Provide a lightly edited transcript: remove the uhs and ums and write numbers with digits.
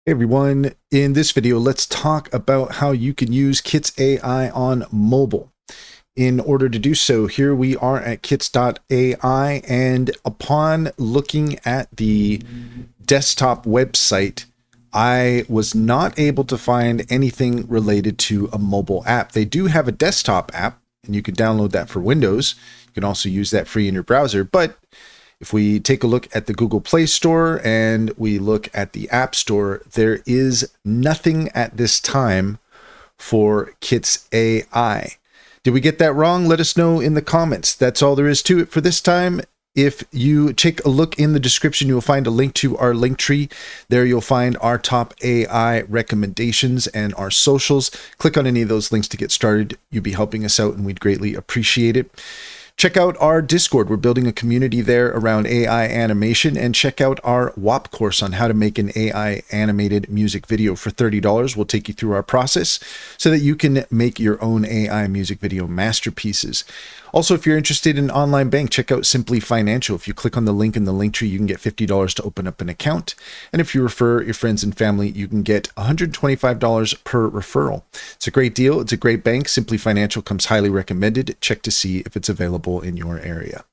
Hey everyone, in this video, let's talk about how you can use Kits.Ai on mobile. In order to do so, here we are at Kits.Ai, and upon looking at the desktop website, I was not able to find anything related to a mobile app. They do have a desktop app, and you can download that for Windows. You can also use that free in your browser, but if we take a look at the Google Play Store and we look at the App Store, there is nothing at this time for Kits.Ai. Did we get that wrong? Let us know in the comments. That's all there is to it for this time. If you take a look in the description, you'll find a link to our link tree. There you'll find our top AI recommendations and our socials. Click on any of those links to get started. You'd be helping us out and we'd greatly appreciate it. Check out our Discord. We're building a community there around AI animation, and check out our WAP course on how to make an AI animated music video for $30. We'll take you through our process so that you can make your own AI music video masterpieces. Also, if you're interested in online bank, check out Simply Financial. If you click on the link in the link tree, you can get $50 to open up an account. And if you refer your friends and family, you can get $125 per referral. It's a great deal. It's a great bank. Simply Financial comes highly recommended. Check to see if it's available in your area.